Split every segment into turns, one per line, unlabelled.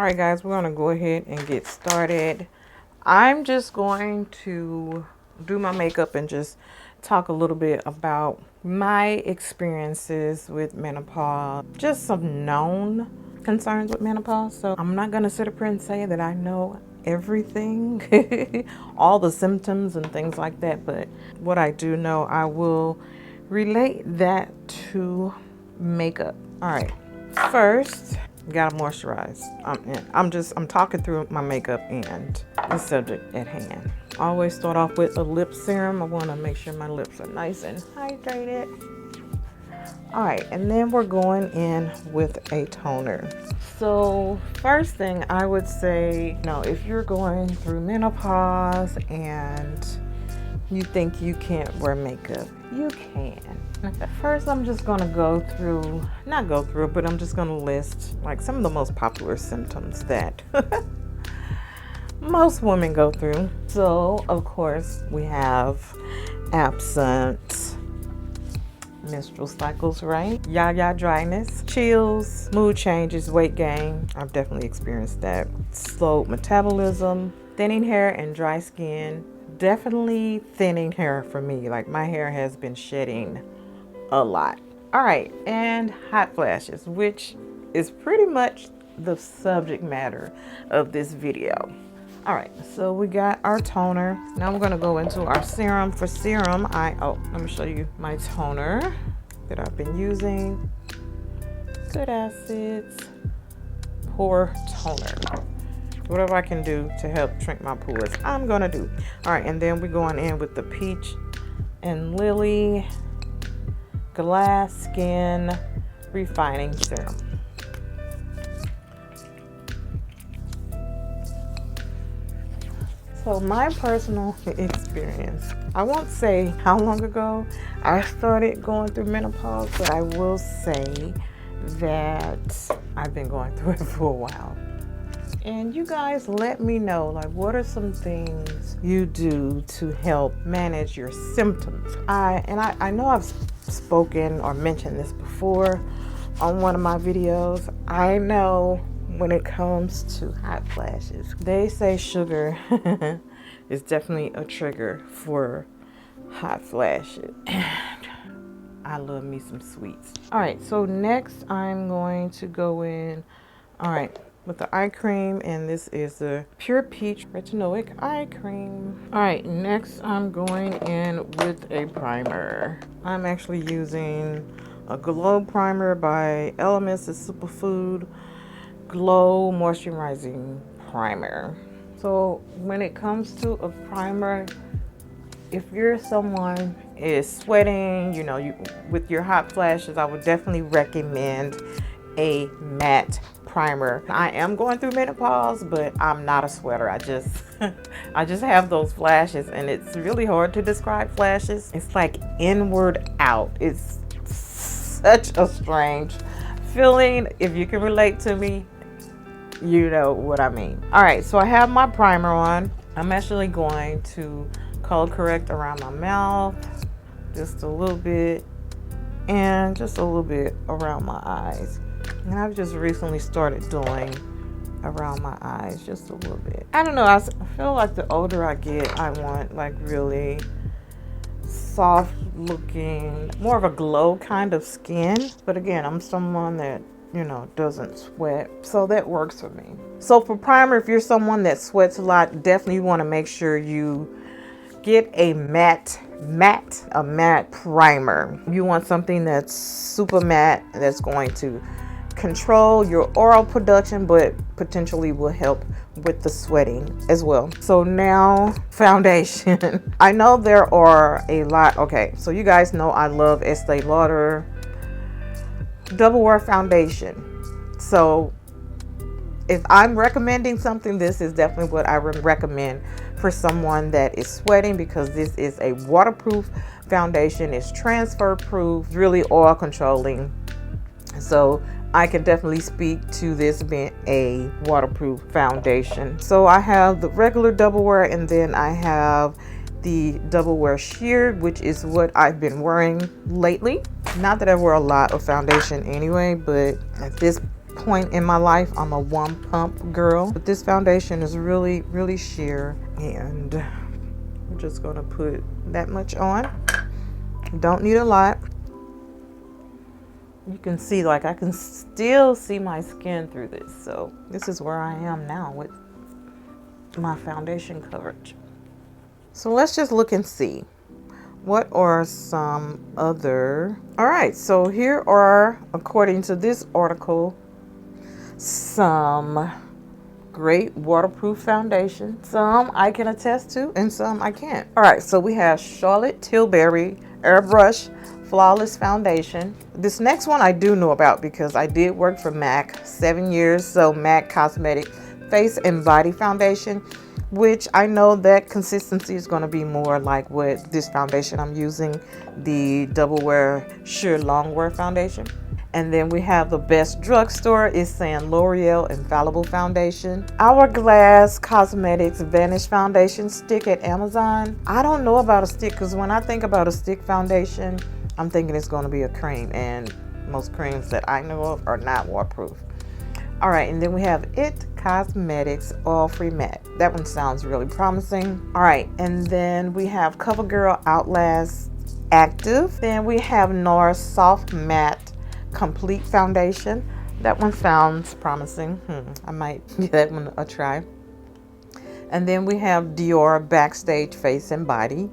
right, guys, we're gonna go ahead and get started. I'm just going to do my makeup and just talk a little bit about my experiences with menopause, just some known concerns with menopause. So I'm not gonna sit up here and say that I know everything, all the symptoms and things like that, but what I do know, I will relate that to makeup. All right, first, gotta moisturize. I'm talking through my makeup and the subject at hand. I always start off with a lip serum. I want to make sure my lips are nice and hydrated. All right, and then we're going in with a toner. So first thing I would say, if you're going through menopause and you think you can't wear makeup, you can. First, I'm just gonna but I'm just gonna list like some of the most popular symptoms that most women go through. So, of course, we have absence, menstrual cycles, right? Yaya dryness, chills, mood changes, weight gain. I've definitely experienced that. Slow metabolism, thinning hair and dry skin. Definitely thinning hair for me. Like, my hair has been shedding a lot. All right, and hot flashes, which is pretty much the subject matter of this video. All right, so we got our toner. Now we're gonna go into our serum. For serum, let me show you my toner that I've been using. Good Acids Pore Toner. Whatever I can do to help shrink my pores, I'm gonna do. All right, and then we're going in with the Peach and Lily Glass Skin Refining Serum. So my personal experience, I won't say how long ago I started going through menopause, but I will say that I've been going through it for a while. And you guys let me know, like, what are some things you do to help manage your symptoms? I know I've spoken or mentioned this before on one of my videos. I know when it comes to hot flashes, they say sugar is definitely a trigger for hot flashes. I love me some sweets. All right, so next I'm going to go in, with the eye cream, and this is the Pure Peach Retinoic Eye Cream. All right, next I'm going in with a primer. I'm actually using a Glow Primer by Elements, a Superfood Glow Moisturizing Primer. So when it comes to a primer, if you're someone is sweating, with your hot flashes, I would definitely recommend a matte primer. I am going through menopause, but I'm not a sweater. I just have those flashes, and it's really hard to describe flashes. It's like inward out. It's such a strange feeling. If you can relate to me, you know what I mean. All right, so I have my primer on. I'm actually going to color correct around my mouth, just a little bit, and just a little bit around my eyes. And I've just recently started doing around my eyes just a little bit. I don't know, I feel like the older I get, I want like really soft looking, more of a glow kind of skin. But again, I'm someone that, doesn't sweat, so that works for me. So for primer, if you're someone that sweats a lot, definitely want to make sure you get a matte primer. You want something that's super matte, that's going to control your oil production, but potentially will help with the sweating as well. So now, foundation. I know there are a lot. Okay, so you guys know I love Estee Lauder Doublewear foundation. So if I'm recommending something, this is definitely what I recommend for someone that is sweating, because this is a waterproof foundation. It's transfer proof, really oil controlling. So I can definitely speak to this being a waterproof foundation. So I have the regular Doublewear, and then I have the Doublewear Sheer, which is what I've been wearing lately. Not that I wear a lot of foundation anyway, but at this point in my life, I'm a one pump girl, but this foundation is really, really sheer, and I'm just gonna put that much on. Don't need a lot. You can see, like, I can still see my skin through this. So this is where I am now with my foundation coverage. So let's just look and see. What are some other... All right, so here are, according to this article, some great waterproof foundation. Some I can attest to and some I can't. All right, so we have Charlotte Tilbury Airbrush Flawless Foundation. This next one I do know about because I did work for MAC 7 years. So MAC Cosmetic Face and Body Foundation, which I know that consistency is going to be more like what this foundation I'm using, the Doublewear Sheer Longwear Foundation. And then we have the Best Drugstore is saying L'Oreal Infallible Foundation. Hourglass Cosmetics Vanish Foundation Stick at Amazon. I don't know about a stick because when I think about a stick foundation, I'm thinking it's going to be a cream, and most creams that I know of are not waterproof. All right, and then we have It Cosmetics Oil-Free Matte. That one sounds really promising. All right, and then we have CoverGirl Outlast Active. Then we have NARS Soft Matte Complete Foundation. That one sounds promising. I might give that one a try. And then we have Dior Backstage Face and Body.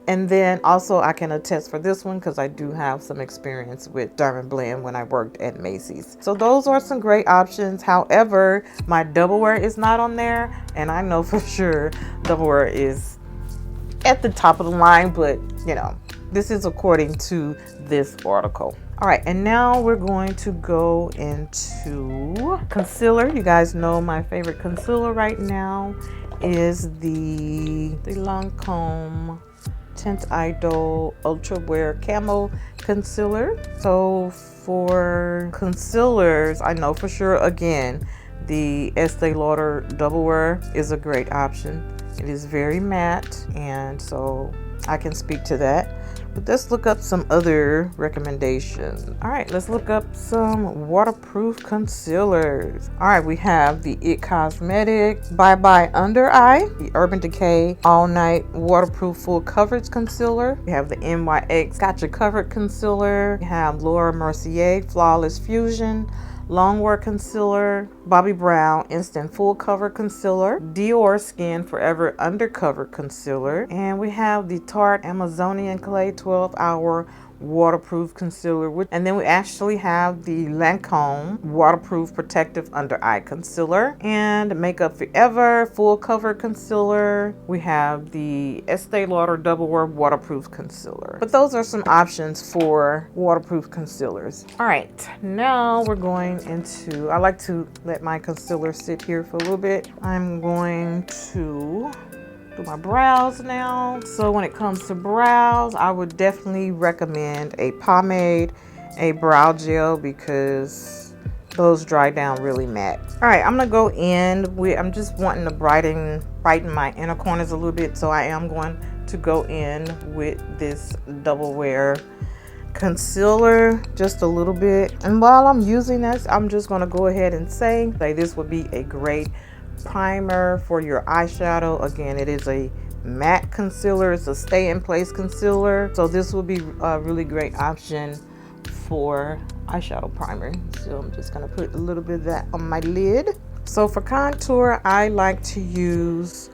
And then also I can attest for this one because I do have some experience with Diamond Blend when I worked at Macy's. So those are some great options. However, my Doublewear is not on there, and I know for sure Doublewear is at the top of the line, but you know, this is according to this article. All right, and now we're going to go into concealer. You guys know my favorite concealer right now is the Lancôme Tint Idole Ultra Wear Camo Concealer. So for concealers, I know for sure, again, the Estee Lauder Doublewear is a great option. It is very matte, and so I can speak to that. But let's look up some other recommendations. All right, let's look up some waterproof concealers. All right, we have the It Cosmetics Bye Bye Under Eye, the Urban Decay All Night Waterproof Full Coverage Concealer. We have the NYX Gotcha Covered Concealer. We have Laura Mercier Flawless Fusion Longwear Concealer, Bobbi Brown Instant Full Cover Concealer, Dior Skin Forever Undercover Concealer, and we have the Tarte Amazonian Clay 12-Hour Waterproof Concealer, and then we actually have the Lancôme Waterproof Protective Under Eye Concealer, and Makeup Forever Full Cover Concealer. We have the Estee Lauder Doublewear Waterproof Concealer. But those are some options for waterproof concealers. All right, now we're going into, I like to let my concealer sit here for a little bit. I'm going to do my brows now. So when it comes to brows, I would definitely recommend a pomade, a brow gel, because those dry down really matte. All right, I'm gonna go in with, I'm just wanting to brighten my inner corners a little bit, so I am going to go in with this Doublewear concealer just a little bit. And while I'm using this, I'm just gonna go ahead and say this would be a great primer for your eyeshadow. Again, it is a matte concealer. It's a stay in place concealer, so this will be a really great option for eyeshadow primer. So I'm just gonna put a little bit of that on my lid. So for contour, I like to use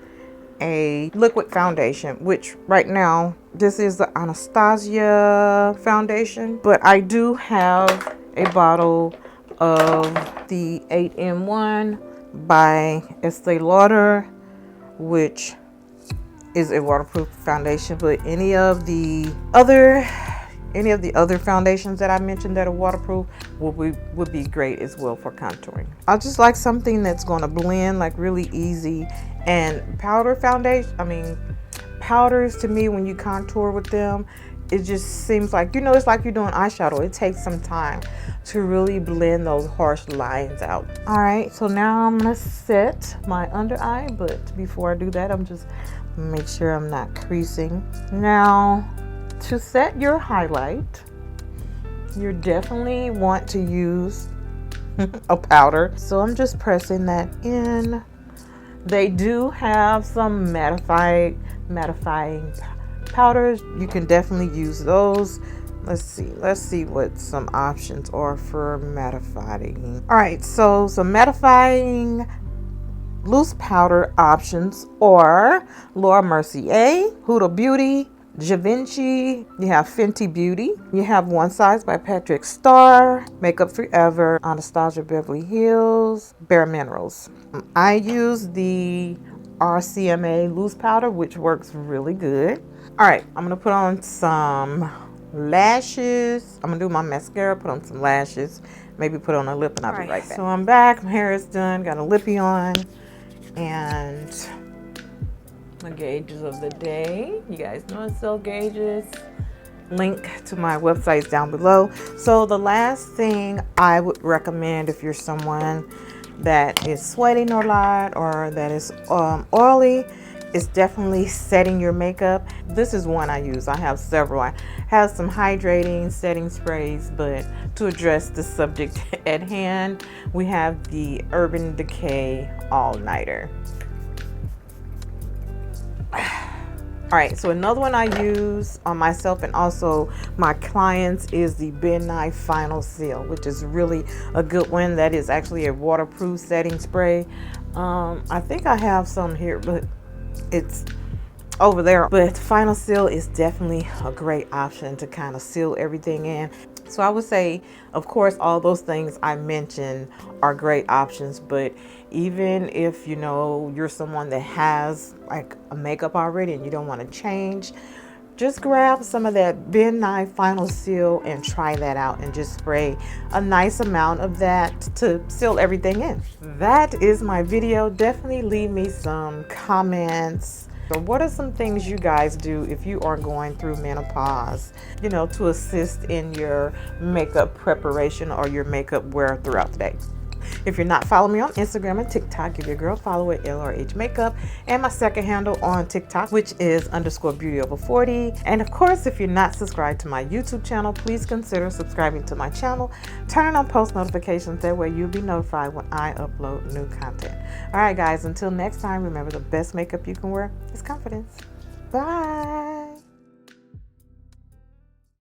a liquid foundation, which right now this is the Anastasia foundation, but I do have a bottle of the 8-in-1 by Estee Lauder, which is a waterproof foundation. But any of the other foundations that I mentioned that are waterproof would be great as well for contouring. I just like something that's going to blend like really easy. And powder foundation, I mean powders, to me, when you contour with them, it just seems like, you know, it's like you're doing eyeshadow. It takes some time to really blend those harsh lines out. All right, so now I'm gonna set my under eye, but before I do that, I'm just make sure I'm not creasing. Now, to set your highlight, you definitely want to use a powder. So I'm just pressing that in. They do have some mattifying powders. You can definitely use those. Let's see what some options are for mattifying. All right, so some mattifying loose powder options are Laura Mercier, Huda Beauty, Givenchy, you have Fenty Beauty, you have One Size by Patrick Starr, Makeup Forever, Anastasia Beverly Hills, Bare Minerals. I use the RCMA loose powder, which works really good. All right, I'm gonna put on some lashes. I'm gonna do my mascara, put on some lashes, maybe put on a lip, and I'll be right back. So I'm back, my hair is done, got a lippy on, and my gauges of the day. You guys know I sell gauges. Link to my website is down below. So the last thing I would recommend if you're someone that is sweating a lot or that is oily is definitely setting your makeup. This is one I use. I have several. I have some hydrating setting sprays, but to address the subject at hand, we have the Urban Decay All Nighter. All right, so another one I use on myself and also my clients is the Ben Nye Final Seal, which is really a good one. That is actually a waterproof setting spray. I think I have some here, but it's over there. But Final Seal is definitely a great option to kind of seal everything in. So I would say, of course, all those things I mentioned are great options, but even if you know you're someone that has like a makeup already and you don't want to change, just grab some of that Ben Nye Final Seal and try that out and just spray a nice amount of that to seal everything in. That is my video. Definitely leave me some comments. So what are some things you guys do if you are going through menopause, you know, to assist in your makeup preparation or your makeup wear throughout the day? If you're not following me on Instagram and TikTok, give your girl a follow at LRH Makeup, and my second handle on TikTok, which is _beauty over40. And of course, if you're not subscribed to my YouTube channel, please consider subscribing to my channel. Turn on post notifications. That way you'll be notified when I upload new content. All right, guys, until next time, remember the best makeup you can wear is confidence. Bye.